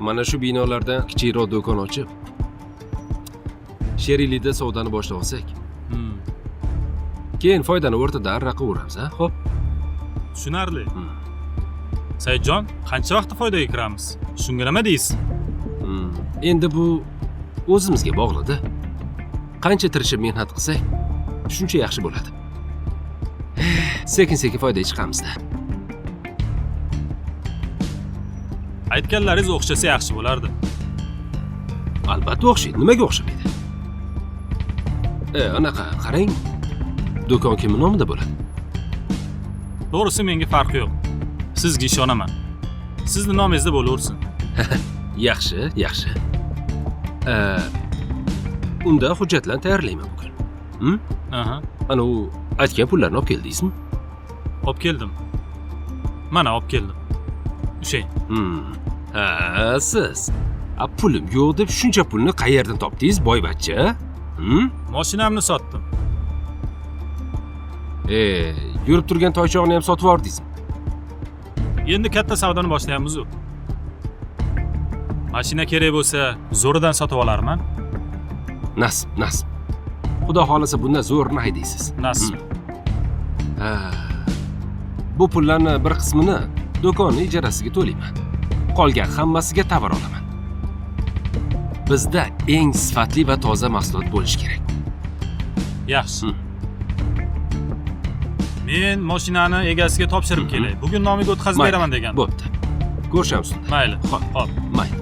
Mana shu binolardan kichikroq do'kon ochib, sheriklikda savdoni boshlab olsak. Keyin foydani o'rtada arra qilaveramiz, ha? Xo'p. Tushunarli. Saidjon, qancha vaqtda foydaga kiramiz? Shunga nima deysiz? Endi bu o'zimizga bog'liq-da. Qancha tirishib mehnat qilsak, shuncha yaxshi bo'ladi. Sekin-sekin foydaga chiqamiz-da. Aytganlaringiz o'xshasa yaxshi bo'lardi. Albatta o'xshaydi. Nimaga o'xshamaydi? Anaqa, qarang. Do'kon kim nomida bo'ladi? To'g'risi menga farqi yo'q. Sizga ishonaman. Sizning nomingizda bo'laversin. Yaxshi, yaxshi. Unda hujjatlarni tayyorlayman bugun. Aha. Ana u aytgan pullarni olib keldingizmi? Olib keldim. Mana olib keldim. Ushang. Ha, siz. Pulim yo'q deb shuncha pulni qayerdan topdingiz, boyvachcha? Mashinamni sotdim. Yurib turgan toychog'ini ham sotib yordingizmi? Endi katta savdoni boshlayapmiz-ku. Mashina kerak bo'lsa, zo'ridan sotib olarman. Nasib. Xudo xolasa bundan zo'rini haydaysiz. Nasib. Bu pullarni bir qismini do'konning ijarasiga to'layman. Qolgan hammasiga tovar olaman. Bizda eng sifatli va toza mahsulot bo'lishi kerak. Yaxshi. Men mashinani egasiga topshirib kelay. Bugun nomiga o'tkazib beraman degan. Bo'pti. Ko'rishamiz unda. Mayli. Xo'p, mayli.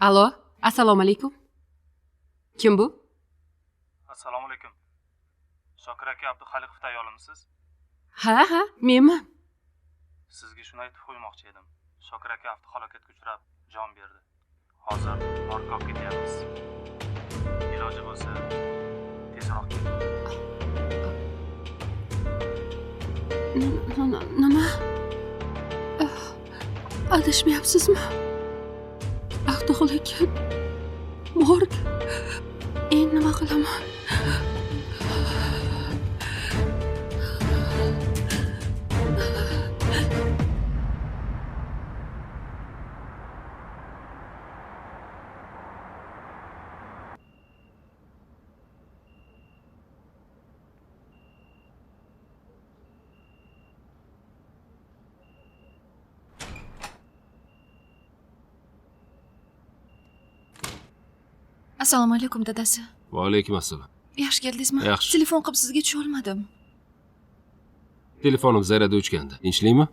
Alo, assalomu alaykum. Kim bu? Assalomu alaykum. Shokir aka Abduxoliqov ayolmisiz? Ha, menman. Sizga shuni aytib qo'ymoqchi edim. Shokir aka avtohalokatga uchrab, jon berdi. Hozir morgga olib ketyapmiz. Iloji bo'lsa, tezroq keling. Nima? Adashmayapsizmi? Avtohalokat. Morg. Endi nima qilaman? Assalomu alaykum dadasi. Va alaykum assalom. Yaxshi keldingizmi? Yaxshi. Telefon qilib sizga tusha olmadim. Telefonim zaryadi o'chgandi. Tinchlikmi?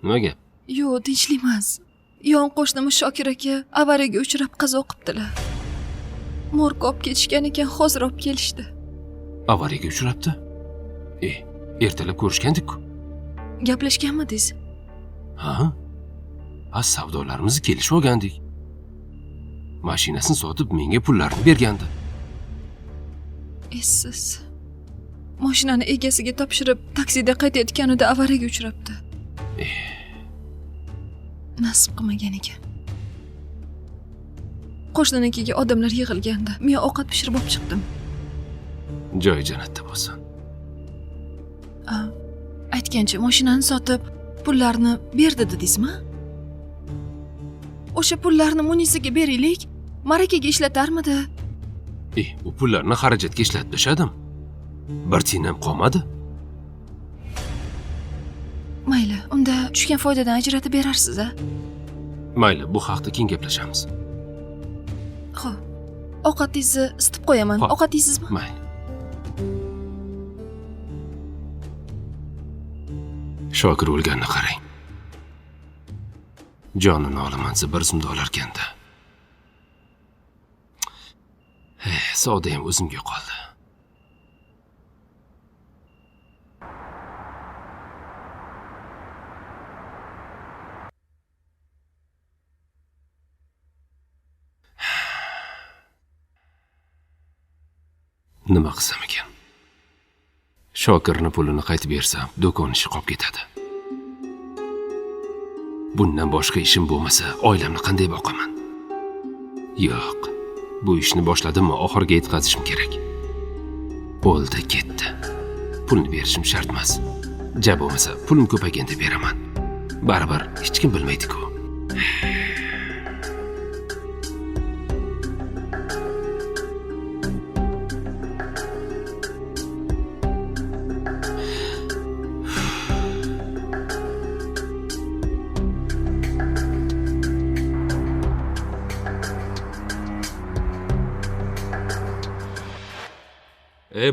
Nima gap? Yo'q, tinchlik emas. Yon qo'shnimiz Shokir aka avariyaga uchrab qazo qilibdilar. Morgga olib ketishgan ekan, hozir olib kelishdi. Avariyaga uchrabdi? Ertalab ko'rishgandik-ku. Gaplashganmidingiz? Ha, savdolarimizni kelishib olgandik. Mashinasini sotib menga pullarni bergandi. Siz mashinani egasiga topshirib, taksida qaytayotganida avariyaga uchrabdi. Nasib qilmagan ekan. Qo'shninikiga odamlar yig'ilganda, men ovqat pishirib olib chiqdim. Joy jannatda bo'lsin. Aytgancha mashinani sotib, pullarni berdi dedingizmi? O'sha pullarni Munisaga beraylik, marakaga ishlatarmidi? Bu pullarni xarajatga ishlatishdim. Bir tiyin ham qolmadi. Mayli, unda tushgan foydadan ajratib berarsiz-a? Mayli, bu haqda keyin gaplashamiz. Xo'p. Ovqatingizni isitib qo'yaman. Ovqat yeysizmi? Mayli. Shokir o'lganini qarang. Jonini olamansa bir zumda olarkanda. Savdo ham o'zimga qoldi. Nima qilsam ekan? Shokirni pulini qaytib bersam, do'kon ishi qolib ketadi. Bundan boshqa ishim bo'lmasa, oilamni qanday boqaman? Yo'q. Bu ishni boshladim-mi, oxiriga yetkazishim kerak. Bo'ldi, ketdi. Pulni berishim shart emas. Ja bo'lmasa, pulim ko'payganda beraman. Baribir hech kim bilmaydi-ku.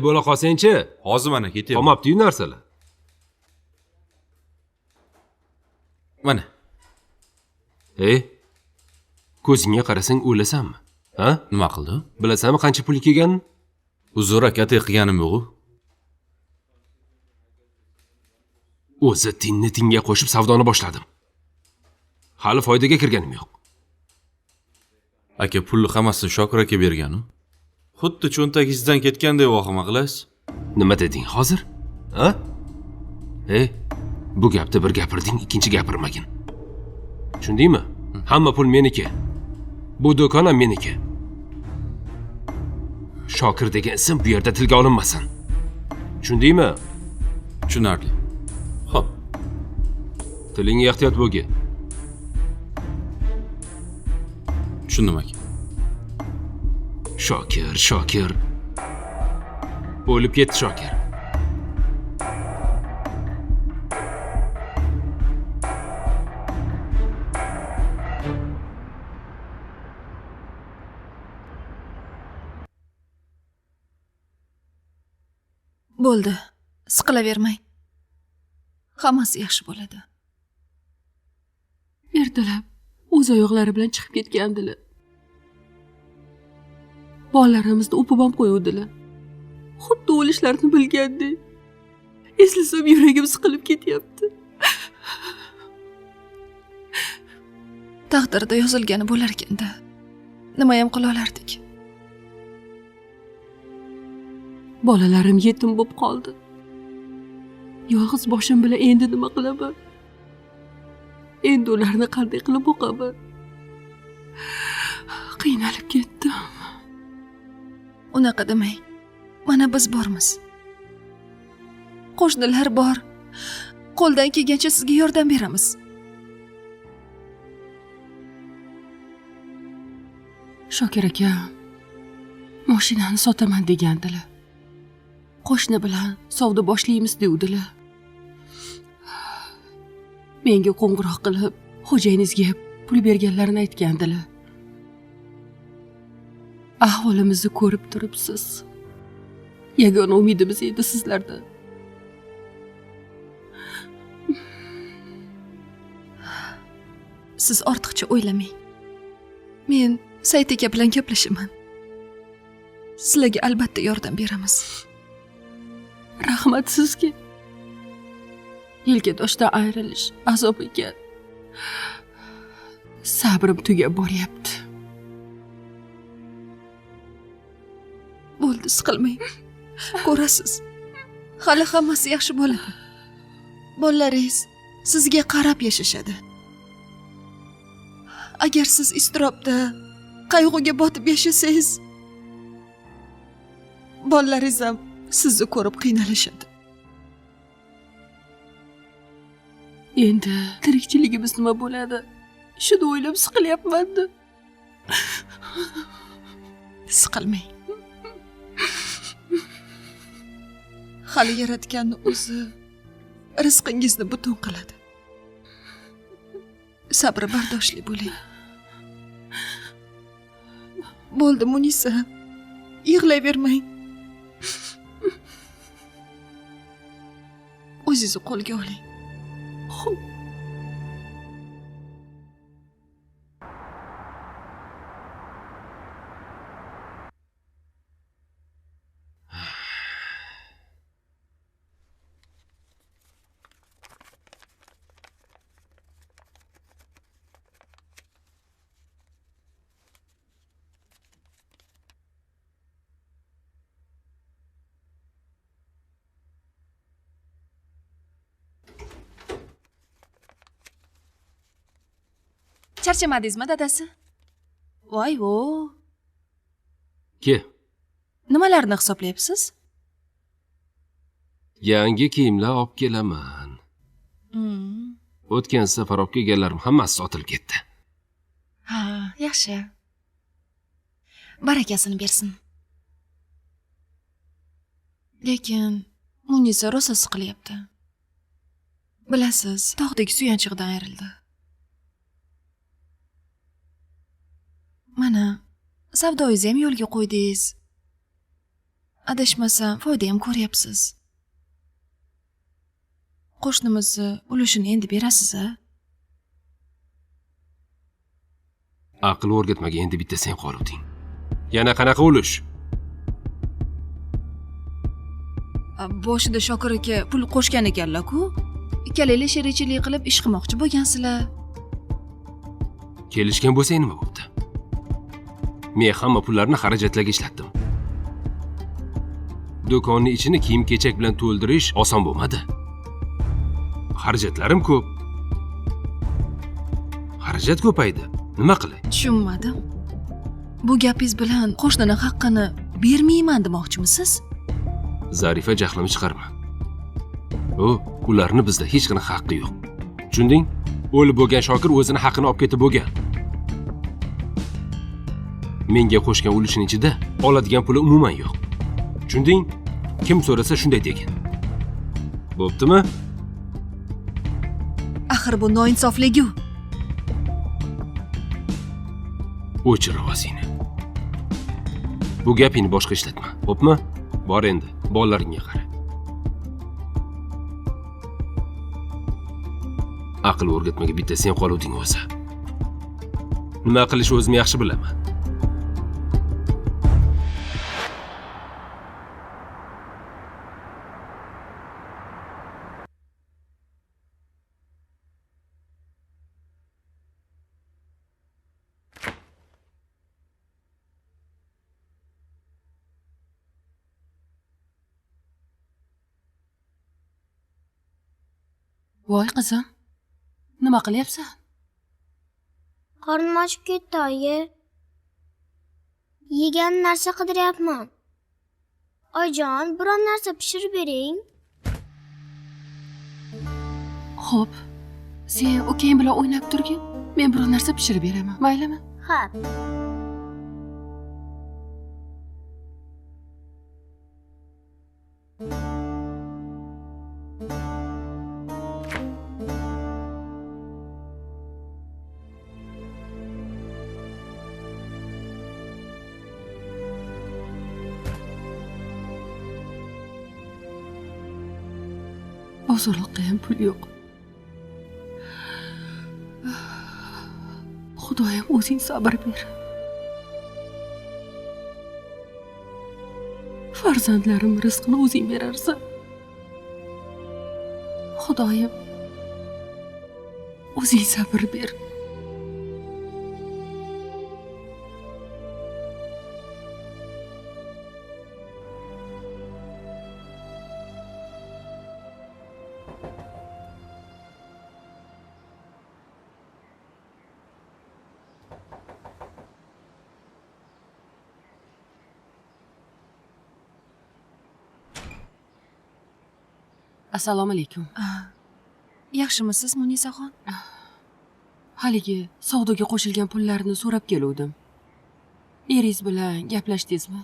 Bo'la qolsang-chi. Hozir mana ketyapman. Qolmabdi-yu narsalar. Mana. Ko'zingga qarasang o'lasanmi? Ha? Nima qildi? Bilasanmi qancha pul kelganini? Uzr aka, qilganim yo'q. O'zi tinni tinga qo'shib savdoni boshladim. Hali foydaga kirganim yo'q. Aka, pulni hammasini Shokir aka bergan-ku. Xuddi cho'ntagingizdan ketganday vahima qilasiz. Nima deding hozir? Ha? Bu gapni bir gapirding, ikkinchi gapirmagin. Tushundingmi? Hamma pul meniki. Bu do'kon ham meniki. Shokir degan ism bu yerda tilga olinmasin. Tushundingmi? Tushunarli. Xo'p. Tilingga ehtiyot bo'lgin. Tushundim aka. Shokir. O'lib ketdi Shokir. Bo'ldi. Siqilavermang. Hammasi yaxshi bo'ladi. Ertalab o'z oyoqlari bilan chiqib ketgandilar. Bolalarimizni o'pib ham qo'yuvdilar. Xuddi o'lishlarini bilgandek. Eslasam yuragim siqilib ketyapti. Taqdirda yozilgani bo'lar ekanda. Nima ham qila olardik? Bolalarim yetim bo'lib qoldi. Yolg'iz boshim bilan endi nima qilaman? Endi ularni qanday qilib boqaman? Qiynalib ketdim. Unaqa demang. Mana biz bormiz. Qo'shnilar bor. Qo'ldan kelgancha sizga yordam beramiz. Shokir aka, mashinani sotaman degandilar. Qo'shni bilan savdo boshlaymiz devdilar. Menga qo'ng'iroq qilib, xo'jayinizga pul berganlarini aytgandilar. Ahvolimizni ko'rib turibsiz. Yagona umidimiz edi sizlarda. Siz ortiqcha o'ylamang. Men Said aka bilan gaplashaman. Sizlarga albatta yordam beramiz. Rahmat sizga. Yelkadoshdan ayrilish azob ekan. Sabrim tugab boryapti. Bo'ldi, siqilmang. Ko'rasiz. Hali hammasi yaxshi bo'ladi. Bolalaringiz sizga qarab yashashadi. Agar siz iztirobda, qayg'uga botib yashasangiz, bolalaringiz ham sizni ko'rib qiynalishadi. Endi tirikchiligimiz nima bo'ladi? Shuni o'ylab siqilyapman-da. Siqilmang. Hali yaratganning o'zi rizqingizni butun qiladi. Sabr bardoshli bo'ling. Bo'ldi, Munisa. Yig'layvermang. O'zingizni qo'lga oling. Charchamadingizmi, dadasi? Voy-vo. Ke, Nimalarni hisoblayapsiz? yangi kiyimlar olib kelaman. O'tgan safar olib kelganlarim hammasi sotilib ketdi. Ha, yaxshi. Barakasini bersin. Lekin Munisa rosa siqilyapti. Bilasiz, tog'dek suyanchig'idan ayrildi. Mana, savdoyingizni ham yo'lga qo'ydingiz. Adashmasam, foyda ham ko'ryapsiz. Qo'shnimizni ulushini endi berasiz-a? Aql o'rgatmaga endi bitta sen qoluvding. Yana qanaqa ulush? Boshida Shokir aka pul qo'shgan ekanlar-ku. Ikkalangiz sherikchilik qilib ish qilmoqchi bo'lgansizlar. Kelishgan bo'lsang nima bo'pti? Men hamma pullarni xarajatlarga ishlatdim. Do'konni ichini kiyim-kechak bilan to'ldirish oson bo'lmadi. Xarajatlarim ko'p. Xarajat ko'paydi. Nima qilay? Tushunmadim. Bu gapingiz bilan qo'shnining haqqini bermayman demoqchimisiz? Zarifa jahlimni chiqarma. Ularni bizda hech qanaqa haqqi yo'q. Tushunding? O'lib bo'lgan Shokir o'zini haqqini olib ketib bo'lgan. Menga qo'shgan ulushning ichida oladigan puli umuman yo'q. Tushunding? Kim so'rasa shunday degin. Bo'ptimi? Axir bu noinsoflik-ku. O'chir ovozingni. Bu gapingni boshqa ishlatma, xo'pmi? Bor endi, bolalaringga qara. Aql o'rgatmaga bitta sen qoluvding o'zi. Nima qilish o'zim yaxshi bilaman. Voy qizim, nima qilyapsan? Qornim ochib ketdi, oyi. Yegan narsa qidiryapman. Oyijon, biron narsa pishirib bering. Xo'p, sen ukang bilan o'ynab turgin. Men biror narsa pishirib beraman, maylimi? Ha. Bozorlikqa ham pul yo'q. Xudoyim o'zing sabr ber. Farzandlarim rizqini o'zing berarsan. Xudoyim o'zing sabr ber. Assalomu alaykum. Yaxshimisiz, Munisaxon? Haligi savdoga qo'shilgan pullarni so'rab keluvdim. Eringiz bilan gaplashdingizmi?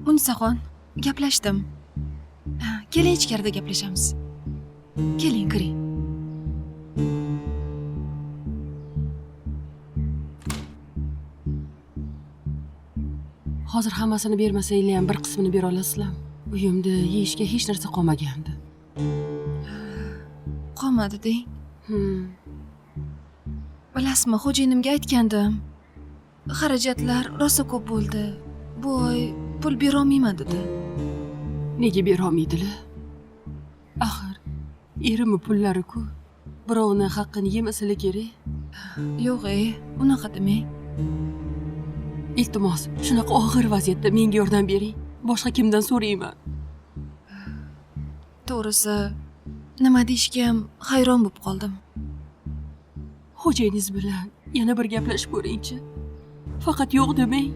Munisaxon, gaplashdim. Keling ichkarida gaplashamiz. Keling, kiring. Hozir hammasini bermasanglar ham bir qismini bera olasizlar. Uyimda yeyishga hech narsa qolmagandi. Qolmadi deng. Bilasizmi, xo'jayinimga aytgandim. Xarajatlar rosa ko'p bo'ldi. Bu oy pul bera olmayman dedi. Nega bera olmaydilar? Axir erimni pullari-ku. Birovning haqqini yemasalar kerak. Yo'q, unaqa demang. Iltimos, shunaqa og'ir vaziyatda menga yordam bering. Boshqa kimdan so'rayman? To'g'risi, Nima deyishga ham hayron bo'lib qoldim. Xo'jayingiz bilan yana bir gaplashib ko'ring-chi. Faqat yo'q demang.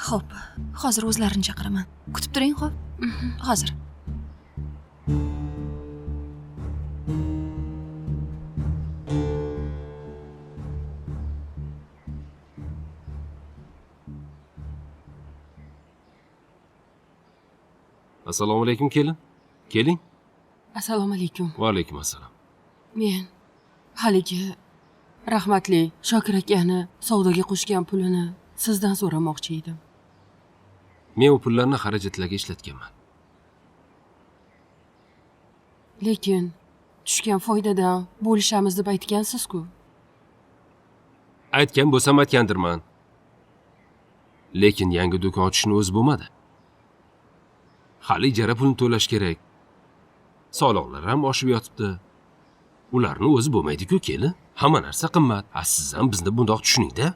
Xo'p, hozir o'zlarini chaqiraman. Kutib turing, xo'p? Hozir. Assalomu alaykum kelin. Keling. Assalomu alaykum. Va alaykum assalom. Men haligi rahmatli Shokir akani savdoga qo'shgan pulini sizdan so'ramoqchi edim. Men u pullarni xarajatlarga ishlatganman. Lekin tushgan foydadan bo'lishamiz deb aytgansiz-ku. Aytgan bo'lsam aytgandirman. Lekin yangi do'kon ochishni o'zi bo'lmadi. Hali ijara pulini to'lash kerak. Soliqlar ham oshib yotibdi. Ularni o'zi bo'lmaydi-ku, kelin. Hamma narsa qimmat. Siz ham bizni bundoq tushuning-da.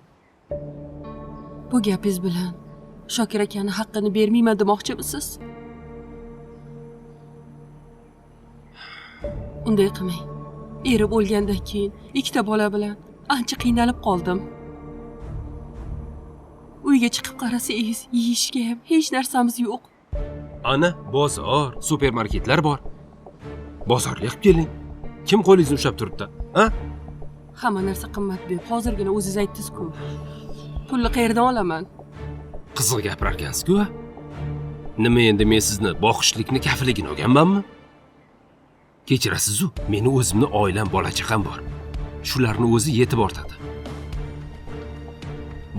Bu gapingiz bilan Shokir akani haqqini bermayman demoqchimisiz? Unday qilmang. Eri bo'lgandan keyin ikkita bola bilan ancha qiynalib qoldim. Uyga chiqib qarasangiz, yeyishga ham hech narsamiz yo'q. Ana, bozor, supermarketlar bor. Bozorga qilib keling. Kim qo'lingizni ushlab turibdi? Ha? Hamma narsa qimmat deb hozirgina o'zingiz aytdingiz-ku. Pulni qayerdan olaman? Qiziq gapirarkansiz-ku. Nima endi men sizni boqishlikni kafilligini olganmanmi? Kechirasiz-ku, meni o'zimni oilam, bola-chaqam bor. Shularni o'zi yetib ortadi.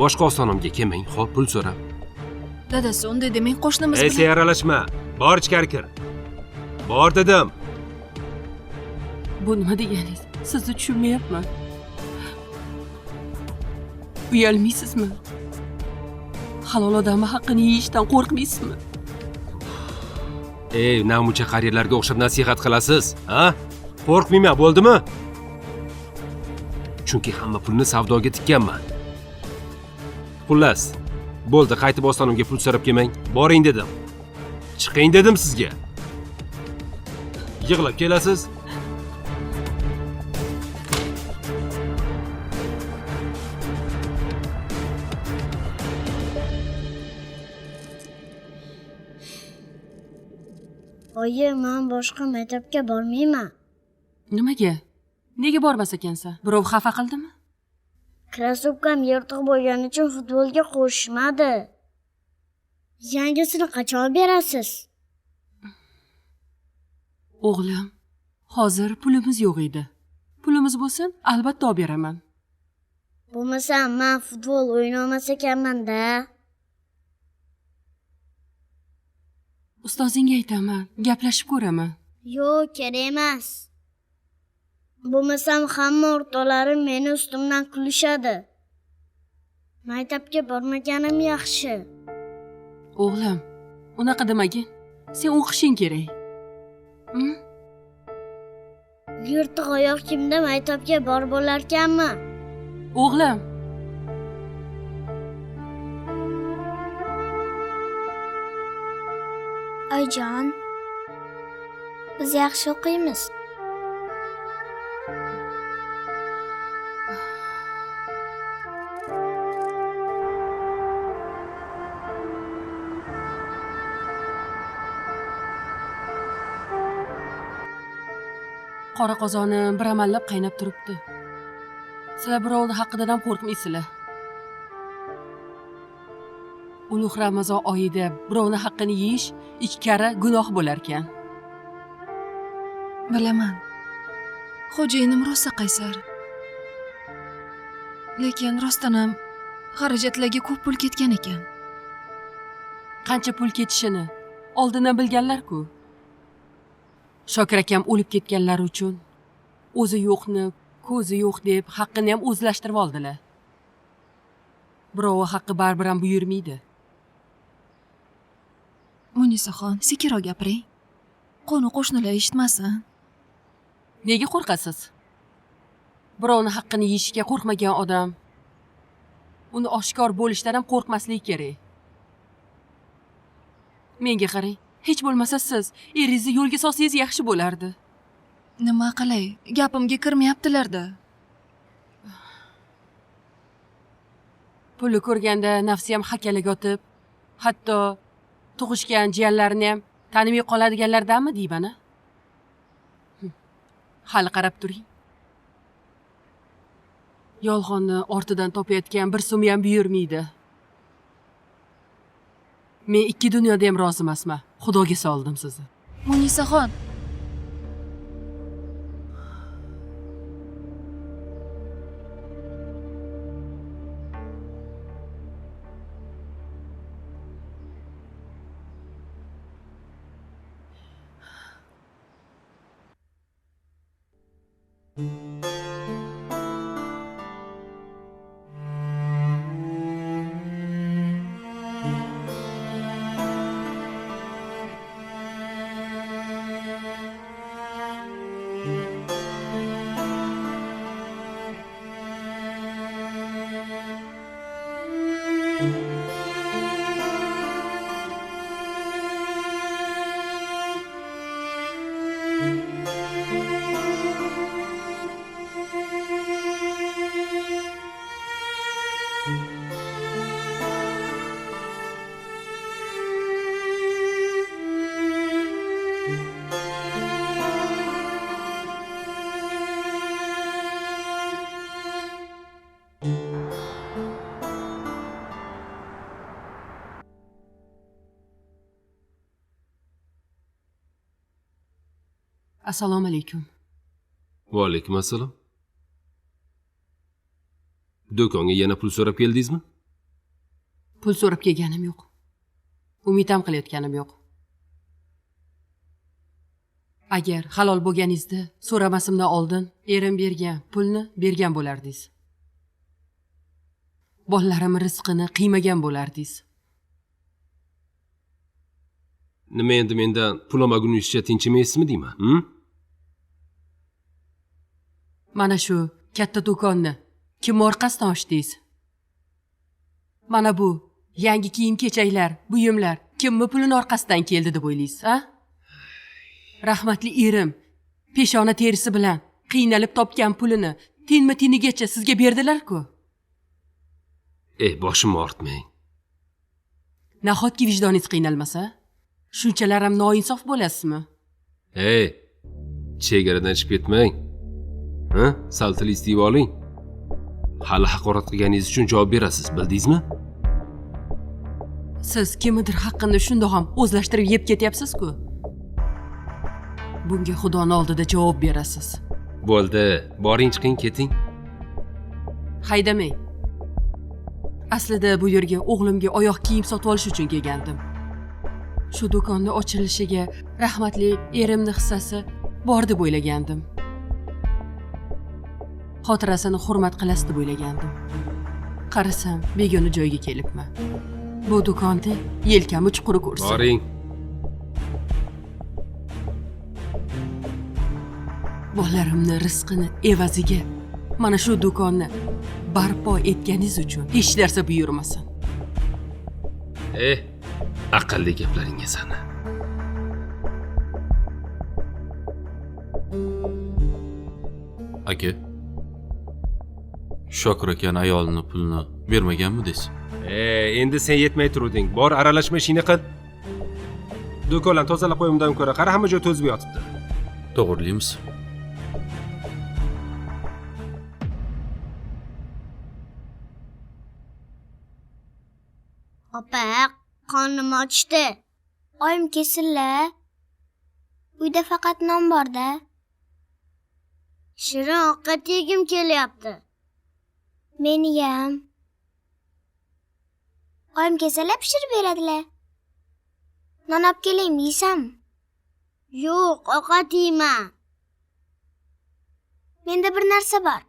Boshqa ostonamga kelmang, xo'p, pul so'rab. Dadasi, unday demang, qo'shnimiz Ey, sen aralashma. Bor ichkari kir. Bor dedim. Bu nima deganingiz? Sizni tushunmayapman. Uyalmaysizmi? Halol odamning haqqini yeyishdan qo'rqmaysizmi? Ey, namucha qariyalarga o'xshab nasihat qilasiz, ha? Qo'rqmayman, bo'ldimi? Chunki hamma pulni savdoga tikkanman. Xullas, bo'ldi, qaytib ostonamga pul so'rab kelmang. Boring dedim. Chiqing dedim sizga. Yig'lab kelasiz. Oyi, men boshqa maktabga bormayman. Nimaga? Nega bormas ekansan? Birov xafa qildimi? Krossovkam yirtiq bo'lgani uchun futbolga qo'shishmadi. Yangisini qachon berasiz? O'g'lim, hozir pulimiz yo'q edi. Pulimiz bo'lsin, albatta olib beraman. Bo'lmasa, men futbol o'ynamas ekanman-da. Ustozingga aytaman, gaplashib ko'raman. Yo'q, kerak emas. Bo'lmasam hamma o'rtoqlarim meni ustimdan kulishadi. Maktabga bormaganim yaxshi. O'g'lim, unaqa demagin. Sen o'qishing kerak. Yirtiq oyoq kimda maktabga borib bo'larkanmi? O'g'lim, Oyjon, biz yaxshi o'qiymiz. qora qozonim bir amallab qaynab turibdi. Sizlar birovni haqqidan ham qo'rqmaysizlar. Ulug' Ramazon oyida birovni haqqini yeyish 2 karra gunoh bo'lar ekan. Bilaman. Xo'jayinim rosa qaysar. Lekin rostdan ham xarajatlarga ko'p pul ketgan ekan. Qancha pul ketishini oldindan bilganlar-ku. Shokir akam o'lib ketganlari uchun o'zi yo'qni, ko'zi yo'q deb haqqini ham o'zlashtirib oldilar. Birovi haqqi baribir ham buyurmaydi. Munisaxon, sekinroq gapiring. Qo'ni-qo'shnilar eshitmasin. Nega qo'rqasiz? Birovni haqqini yeyishga qo'rqmagan odam uni oshkor bo'lishdan ham qo'rqmasligi kerak. Menga qarang, Hech bo'lmasa siz eringizni yo'lga solsangiz yaxshi bo'lardi. Nima qilay? Gapimga kirmayaptilarda. Pulni ko'rganda nafsi ham hakalaga otib, hatto tug'ishgan jiyanlarini ham tanimay qoladiganlardanmi deyman-a? Hali qarab turing. Yolg'onni ortidan topayotgan bir so'm ham buyurmaydi. Men ikki dunyoda ham rozi emasman. Xudoga soldim sizni. Munisaxon, Assalomu alaykum. Va alaykum assalom. Do'konga yana pul so'rab keldingizmi? Pul so'rab kelganim yo'q. Umid ham qilayotganim yo'q. Agar halol bo'lganingizda so'ramasimdan oldin erim bergan pulni bergan bo'lardingiz. Bolalarim rizqini qiymagan bo'lardingiz. Nima endi mendan pul olmagunizcha tinchimaysizmi deyman? Mana shu katta do'konni kim orqasidan ochdingiz? Mana bu yangi kiyim-kechaklar, buyumlar kimni pulini orqasidan keldi deb o'ylaysiz, ha? Rahmatli erim peshona terisi bilan qiynalib topgan pulini tinma-tinigacha sizga berdilar-ku. Boshimni ortmang. Nahotki vijdoningiz qiynalmasa? Shunchalar ham noinsof bo'lasizmi? Chegaradan chiqib ketmang. Sal til istib oling. Hali haqorat qilganingiz uchun javob berasiz, bildingizmi? Siz kimnidir haqqini shundoq ham o'zlashtirib yeb ketyapsiz-ku. Bunga Xudoning oldida javob berasiz. Bo'ldi, boring chiqing, keting. Haydamang. Aslida bu yerga o'g'limga oyoq kiyim sotib olish uchun kelgandim. Shu do'konni ochilishiga rahmatli erimning hissasi bor deb o'ylagandim. Xotirasini hurmat qilasiz deb o'ylagandim. Qarasam, begona joyga kelibman. Bu do'konda yelkami chuquri ko'rsin. Boring. Bolalarimning rizqini evaziga mana shu do'konni barpo etganingiz uchun hech narsa buyurmasin. Aqlli gaplaringiz ana. Aka, Shokir akani ayolini pulni bermaganmi deysiz? Endi sen yetmay turuvding. Bor, aralashma ishini qil. Do'konlarni tozalab qo'yimdan ko'ra, qara hamma joy to'zib yotibdi. To'g'rilaymiz. Opa, qornim ochdi. Oyim kesinlar. Uyda faqat non bor-da. Shirin ovqat yegim kelyapti. Meni ham. Oyim kesalar pishirib beradilar. Non olib kelaymi, yeysanmi? Yo'q, ovqat yeyman. Menda bir narsa bor.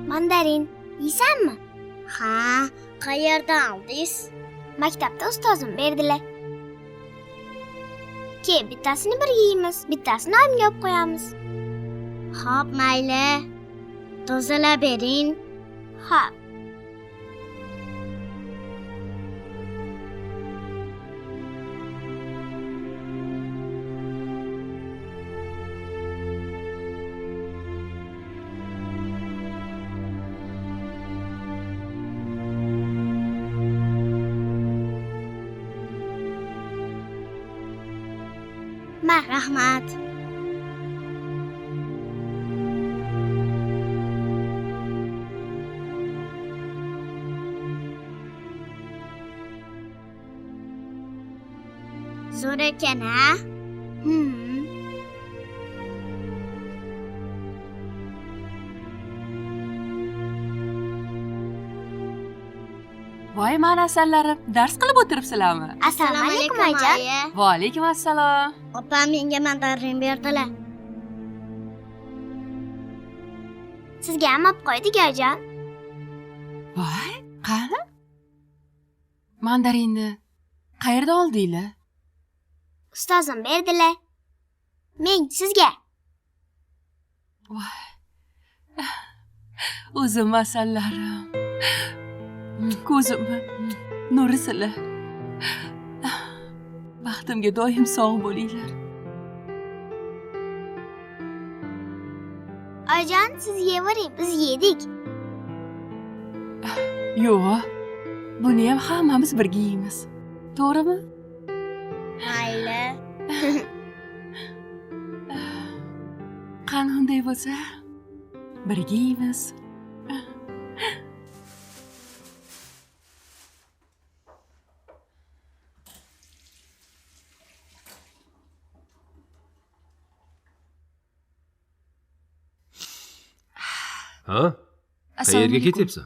Mandarin, yeysanmi? Ha, qayerdan oldingiz? Maktabda ustozim berdilar. Bittasini bir yeymiz, bittasini oyimga olib qo'yamiz. Xo'p, mayli. tozalab bering. Xo'p. Rahmat. Zo'r ekan, ha? voy mani asallarim, dars qilib o'tiribsizlarmi? Assalomu alaykum oyijon. Va alaykum assalom. Opam menga mandarin berdilar. Sizga ham olib qo'ydik oyijon. voy qani mandarinni qayerda oldinglar? Ustozim berdilar. Men sizga. voy o'zim asallarim, ko'zimni nurisizlar. Baxtimga doim sog' bo'linglar. Oyijon, siz yeyavering, biz yedik. Yo'q, buni ham hammamiz birga yeymiz. To'g'rimi? Mayli. Qani unday bo'lsa, birga yeymiz. Ha? Qayerga ketyapsan?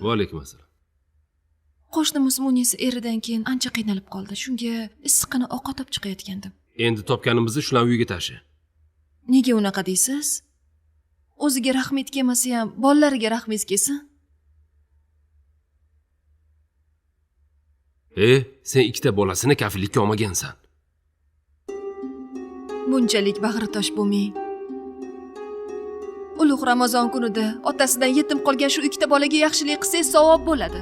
Va alaykum assalom. Qo'shnimiz Munisa eridan keyin ancha qiynalib qoldi. Shunga issiqqina ovqat olib chiqayotgandim. Endi topganimizni shularni uyiga tashi. Nega unaqa deysiz? O'ziga rahmet kelmasa ham bolalariga rahmet kelsin. Sen ikkita bolasini kafillikka olmagansan. Bunchalik bag'ritosh bo'lmang. Ulug' Ramazon kunida otasidan yetim qolgan shu ikkita bolaga yaxshilik qilsangiz savob bo'ladi.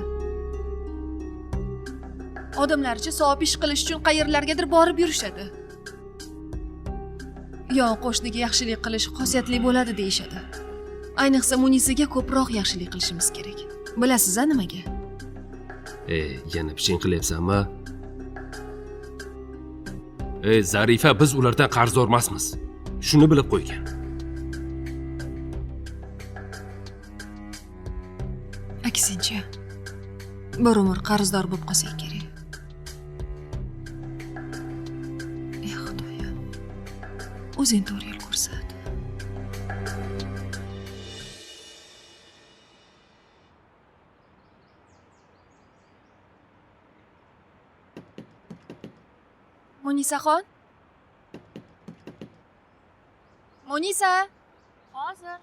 Odamlarcha savob ish qilish uchun qayerlargadir borib yurishadi. Yon qo'shniga yaxshilik qilish xosiyatli bo'ladi deyishadi. Ayniqsa Munisaga ko'proq yaxshilik qilishimiz kerak. Bilasiz-a nimaga? Yana piching qilyapsanmi? Zarifa, biz ulardan qarzdor emasmiz. Shuni bilib qo'ygan. Aksincha, bir umr qarzdor bo'lib qolsak kerak. Xudoyim, o'zing to'g'ri yo'l ko'rsat. Munisaxon? Munisa? Hozir.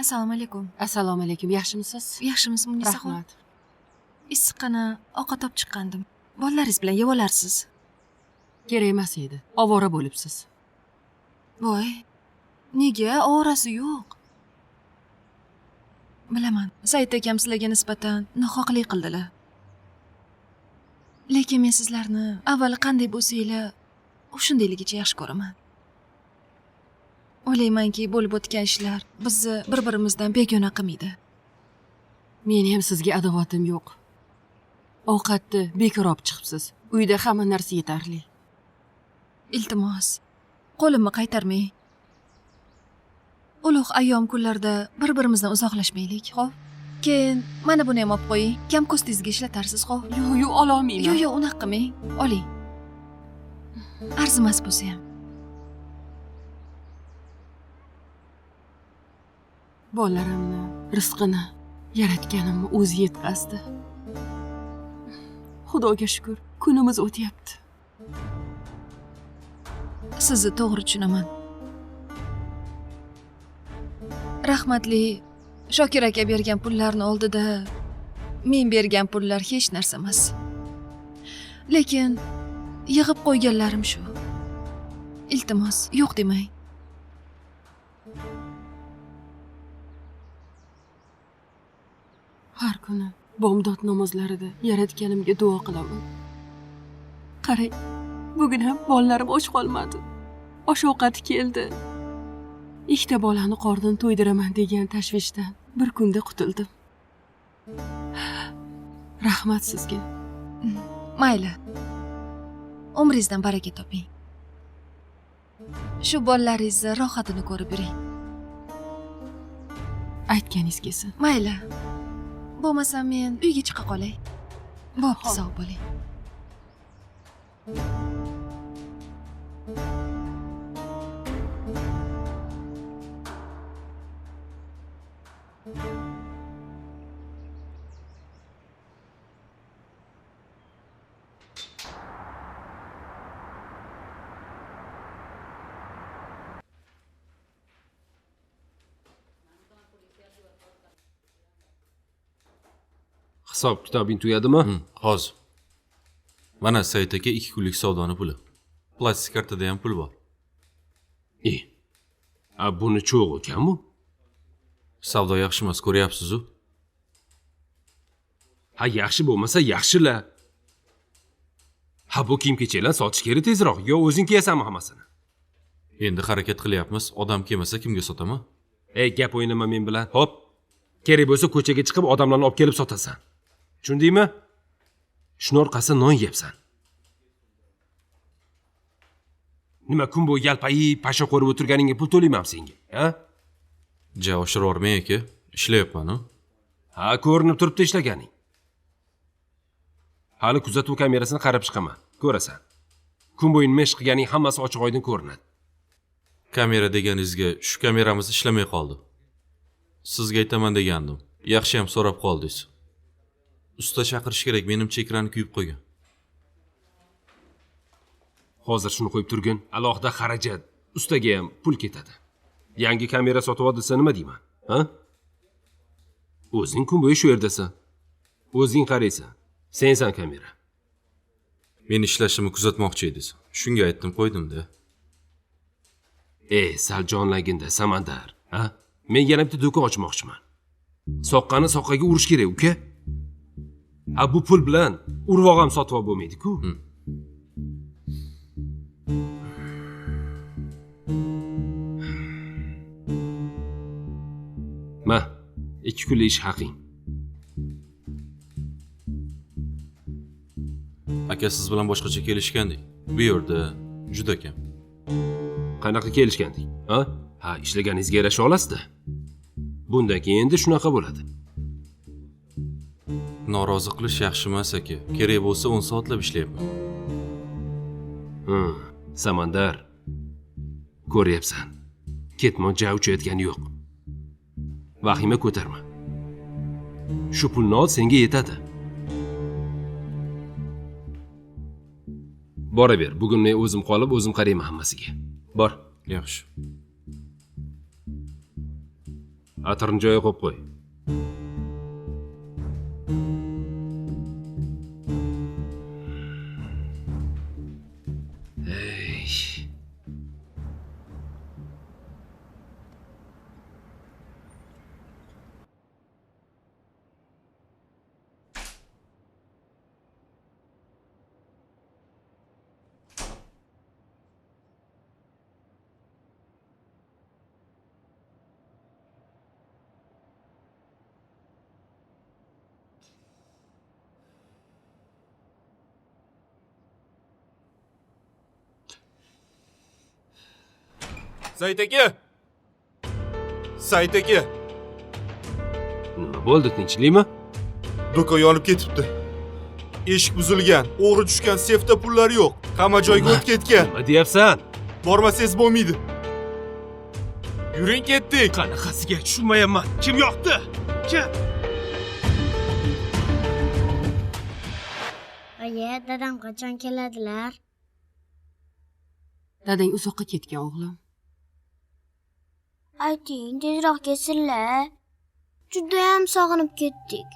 Assalomu alaykum. Assalomu alaykum. Yaxshimisiz? Yaxshimisiz Munisaxon? Rahmat. Issiqqina ovqat olib chiqqandim. Bolalaringiz bilan yeb olarsiz. Kerak emas edi. Ovora bo'libsiz. Voy. Nega? Ovorasi yo'q. Bilaman. Said akam sizlarga nisbatan nohaqlik qildilar. Lekin men sizlarni avval qanday bo'lsanglar, o'shundayligicha yaxshi ko'raman. O'ylaymanki, bo'lib o'tgan ishlar bizni bir-birimizdan begona qilmaydi. Meni ham sizga adovatim yo'q. Ovqatni bekor olib chiqibsiz. Uyda hamma narsa yetarli. Iltimos, qo'limni qaytarmang. Ulug' ayyom kunlarda bir-birimizdan uzoqlashmaylik, xo'p? Keyin mana buni ham olib qo'ying. Kam ko'stingizga ishlatarsiz, xo'p? Yo'q, ololmayman. Yo'q, unaqa qilmang. Oling. Arzimas bo'lsa ham. Bolalarimni, rizqini yaratganimni o'zi yetkazdi. Xudoga shukr, kunimiz o'tyapti. Sizni to'g'ri tushunaman. Rahmatli Shokir aka bergan pullarni oldida men bergan pullar hech narsa emas. Lekin yig'ib qo'yganlarim shu. iltimos, yo'q demang. Har kuni bomdod namozlarida Yaratganimga duo qilaman. Qarang, bugun ham bolalarim och qolmadi. Osh-ovqati keldi. Ikkita bolani qordan to'ydiraman degan tashvishdan bir kunda qutuldim. Rahmat sizga. Mayli. Umringizdan baraka toping. Shu bolalaringizni rohatini ko'rib yuring. Aytganingiz kelsin. Mayli. Bo'lmasa men uyga chiqa qolay. Bo'pti, sog' bo'ling. Hisob kitobing tugadimi? Hozir. Mana Said aka 2 kunlik savdoni puli. Plastik kartada ham pul bor. Buni cho'g' ekanmi? Savdo yaxshi emas, ko'ryapsiz-ku. Ha, yaxshi bo'lmasa yaxshila. Ha, bu kiyim-kechaklarni sotish kerak tezroq, yo o'zing kiyasanmi hammasini? Endi harakat qilyapmiz. Odam kelmasa kimga sotaman? Gap o'ynama men bilan. Hop. Kerak bo'lsa ko'chaga chiqib odamlarni olib kelib sotasan. Tushundingmi? Shuni orqasidan non yeyapsan. Nima kun bo'yi yalpayib, pasha qo'rib o'tirganingga pul to'layman senga, ha? Ja, oshirvormang aka. Ishlayapman-ku. Ha, ko'rinib turibdi ishlaganing. Hali kuzatuv kamerasini qarab chiqaman. Ko'rasan. Kun bo'yi nima ish qilganing hammasi ochiq-oydin ko'rinadi. Kamera deganingizga shu kameramiz ishlamay qoldi. Sizga aytaman degandim. Yaxshi ham so'rab qoldingiz. Usta chaqirish kerak, menimcha ekranni kuyib qo'ygan. Hozir shuni qo'yib turgin, alohida xarajat, ustaga ham pul ketadi. Yangi kamera sotib ol desa nima deyman, ha? O'zing kun bo'yi shu yerdasan. O'zing qaraysan. Sensan kamera. Men ishlashimni kuzatmoqchi edingiz. Shunga aytdim qo'ydim-da. Sal jonlaginda Samandar, ha? Men yana bitta do'kon ochmoqchiman. Soqqani soqqaga urish kerak, uka. Bu pul bilan urvoq ham sotib olib bo'lmaydi-ku. Ma, 2 kunlik ish haqing. Aka siz bilan boshqacha kelishgandik. Bu yerda juda kam. Qanaqa kelishgandik? Ha, ishlaganingizga yarasha olasizda. Bundan keyin endi shunaqa bo'ladi. Norozi qilish yaxshi emas aka. Kerak bo'lsa 10 soatlab ishlayapman. Samandar. Ko'ryapsan. Ketmon ja uchayotgani yo'q. Vahima ko'tarma. Shu pulni ol, senga yetadi. Bora ber. Bugun men o'zim qolib, o'zim qarayman hammasiga. Bor. Yaxshi. Atirni joyiga qo'yib qo'y. Said aka! Said aka! Nima bo'ldi, tinchlikmi? Do'kon yonib ketibdi. Eshik buzilgan, o'g'ri tushgan, sefda pullar yo'q. Hamma joyga o'tib ketgan. Nima deyapsan? Bormasangiz bo'lmaydi. Yuring ketdik. Qanaqasiga tushunmayapman. Kim yoqdi? Kim? Oyi, dadam qachon keladilar? Dadang uzoqqa ketgan o'g'lim. Ayting, tezroq kelsinlar. Juda ham sog'inib ketdik.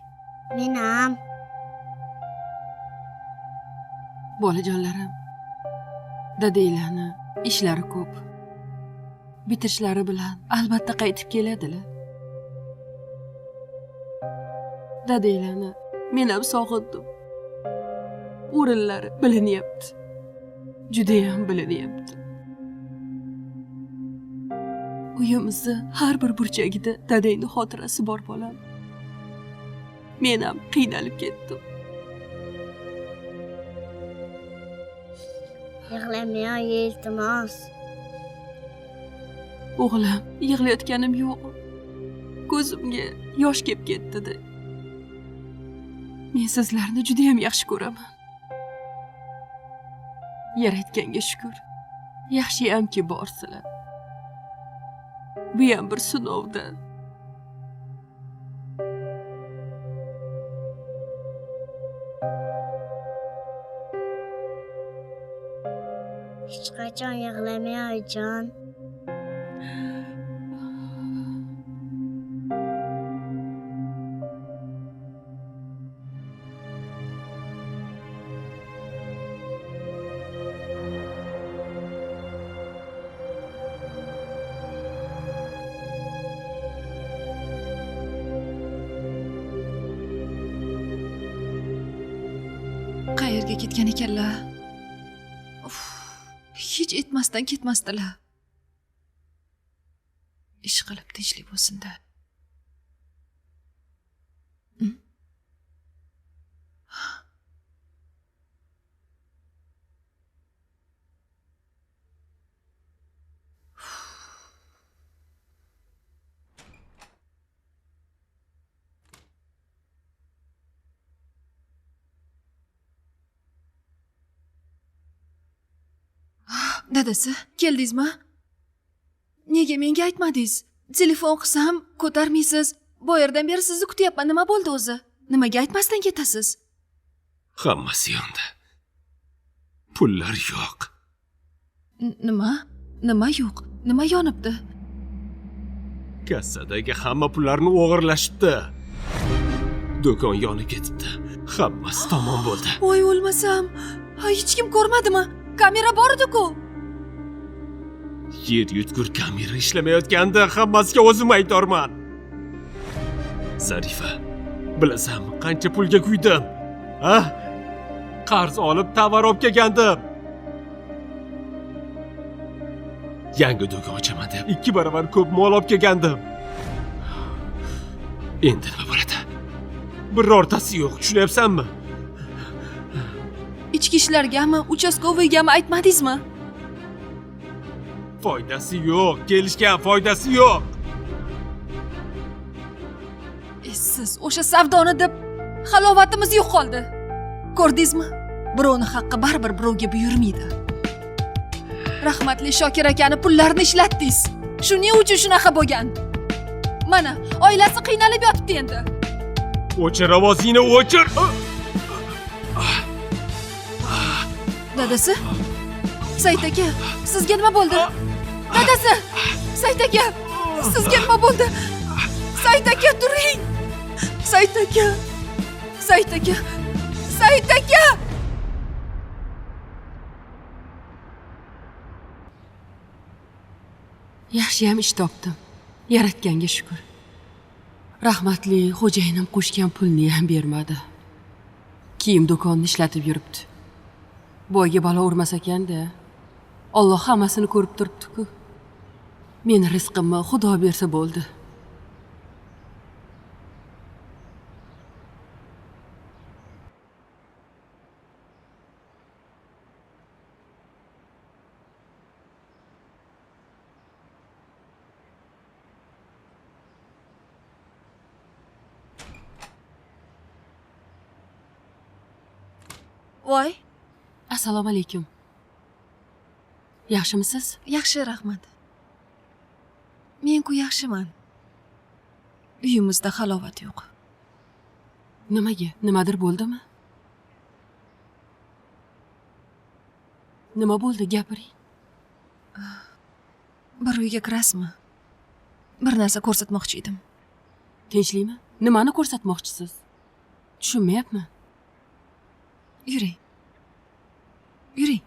Men ham. Bolajonlarim, dadanglarni Ishlari ko'p. Bitirishlari bilan albatta qaytib keladilar. Dadanglarni men ham sog'indim. O'rinlari bilinyapti. Judayam bilinyapti. Uyimizni har bir burchagida dadangning xotirasi bor bolam. Men ham qiynalib ketdim. Yig'lamay, iltimos. O'g'lim, yig'layotganim yo'q. Ko'zimga yosh kelib ketdi-da. Men sizlarni juda ham yaxshi ko'raman. Yaratganga shukr. Yaxshiyamki borsizlar. Bu ham bir sinovda. Hech qachon yig'lamay, oyijon. Qayerga ketgan ekanlar? Hech etmasdan ketmasdilar. Ish qilib tinchlik bo'lsin-da. Dadasi, keldingizmi? Nega menga aytmadingiz? Telefon qilsam ko'tarmaysiz. Bu yerdan beri sizni kutyapman. Nima bo'ldi o'zi? Nimaga aytmasdan ketasiz? Hammasi yondi. Pullar yo'q. Nima? Nima yo'q? Nima yonibdi? Kassadagi hamma pullarni o'g'irlashibdi. Do'kon yonib ketibdi. Hammasi tamom bo'ldi. Voy o'lmasam. Hech kim ko'rmadimi? Kamera bor edi-ku. Yer yutgur kamera ishlamayotganda hammasiga o'zim aybdorman. Zarifa, bilasanmi qancha pulga kuydim? Ha? Qarz olib tovar olib kelgandim. Yangi do'kon ochaman deb 2 barobar ko'p mol olib kelgandim. Endi nima bo'ladi? Birortasi yo'q, tushunyapsanmi? Ichki ishlargami, uchastkovoygami aytmadingizmi? Foydasi yo'q, kelishgan foydasi yo'q. Siz o'sha savdoni deb halovatimiz yo'qoldi. Ko'rdingizmi? Birovning haqqi baribir birovga buyurmaydi. Rahmatli Shokir akani pullarini ishlatdingiz. Shuning uchun shunaqa bo'lgan. Mana, oilasi qiynalib yotibdi endi. O'chir ovozingni, o'chir. Dadasi? Said aka, sizga nima bo'ldi? Dadasi! Said aka, sizga nima bo'ldi? Said aka, turing! Said aka! Said aka! Said aka! Yaxshiyam ish topdim. Yaratganga shukr. Rahmatli xo'jayinim qo'shgan pulni ham bermadi. Kiyim do'konni ishlatib yuribdi. Boyga balo urmas ekan-da. Alloh hammasini ko'rib turibdi-ku. Meni rizqimni Xudo bersa bo'ldi. Voy, Assalomu alaykum. Yaxshimisiz? yaxshi, rahmat. Men-ku yaxshiman. Uyimizda halovat yo'q. Nimaga? Nimadir bo'ldimi? Nima bo'ldi, gapiring. Bir uyga kirasizmi? Bir narsa ko'rsatmoqchi edim. Tinchlikmi? Nimani ko'rsatmoqchisiz? Tushunmayapman. Yuring. Yuring.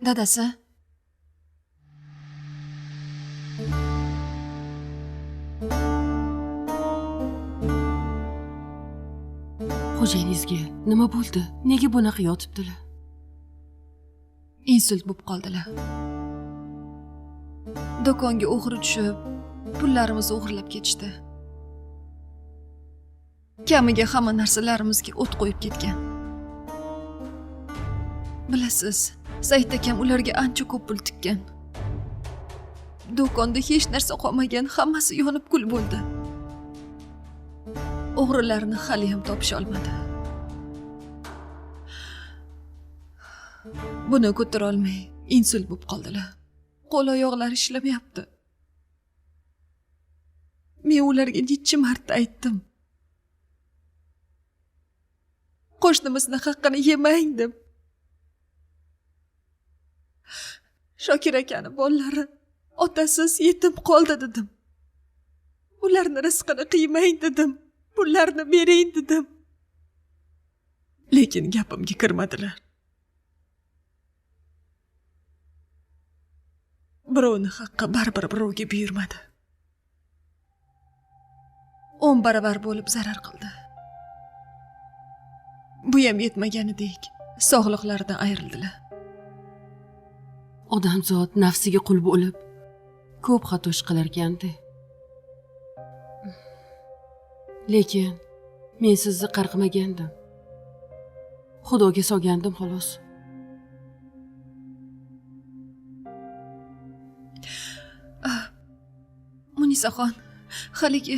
Dadasi, xo'jayingizga nima bo'ldi? Nega bunaqa yotibdilar? insult bo'lib qoldilar. Do'konga o'g'ri tushib, pullarimizni o'g'irlab ketishdi. Kamiga hamma narsalarimizga o't qo'yib ketgan. Bilasiz, Said akam ularga ancha ko'p pul tikkan. Do'konda hech narsa qolmagan, hammasi yonib kul bo'ldi. O'g'rilarni hali ham topisha olmadi. Buni ko'tara olmay, insult bo'lib qoldilar. Qo'l oyoqlari ishlamayapti. Men ularga necha marta aytdim. Qo'shnimizni haqqini yemang deb. Shokir akani bolalari otasiz yetim qoldi dedim. Ularni rizqini qiymang dedim. Pullarni bering dedim. Lekin gapimga kirmadilar. Birovni haqqi baribir birovga buyurmadi. 10 baravar bo'lib zarar qildi. Bu ham yetmaganidek, sog'liqlaridan ayrildilar. Odamzod nafsiga qul bo'lib, ko'p xato ish qilar ekan-da. Lekin men sizni qarqmagandim. Xudoga solgandim xolos. Munisaxon, haligi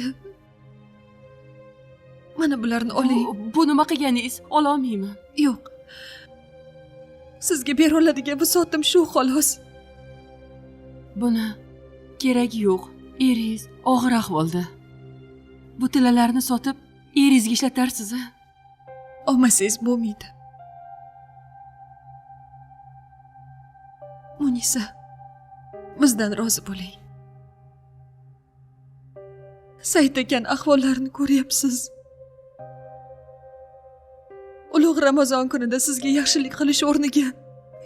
mana bularni oling. Bu nima qilganingiz? Ola olmayman. Yo'q. Sizga bera oladigan bisotim shu xolos. Buni keragi yo'q. Eringiz og'ir ahvolda. Bu tillalarni sotib, eringizga ishlatarsiz-a? Olmasangiz bo'lmaydi. Munisa, bizdan rozi bo'ling. Said akan ahvollarini ko'ryapsiz. Ulug' Ramazon kunida sizga yaxshilik qilish o'rniga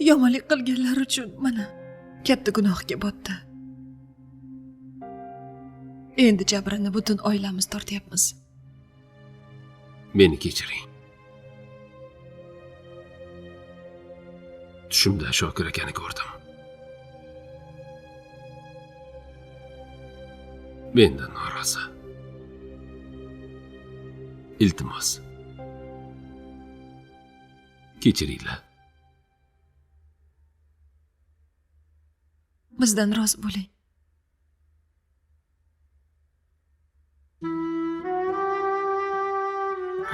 yomonlik qilganlar uchun mana katta gunohga botdi. Endi jabrini butun oilamiz tortyapmiz. Meni kechiring. Tushimda Shokir akani ko'rdim. Mendan norozi. Iltimos. Kechiringlar. Bizdan rozi bo'ling.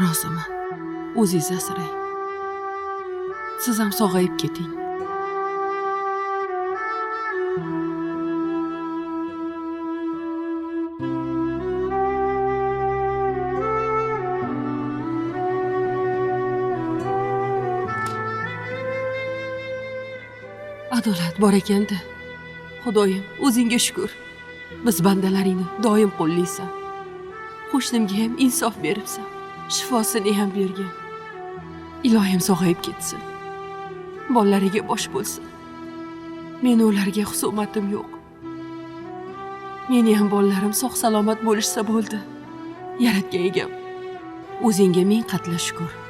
Roziman. O'zingiz asrang. Siz ham sog'ayib keting. Adolat bor ekan-da. Xudoyim, o'zingga shukr. Biz bandalaringni doim qo'llaysan. Qo'shnimga ham insof beribsan. Shifosini ham bergin. Ilohim sog'ayib ketsin. Bolalariga bosh bo'lsin. Meni ularga husumatim yo'q. Meni ham bolalarim sog' salomat bo'lishsa bo'ldi. Yaratgan egam, o'zingga ming qatla shukr.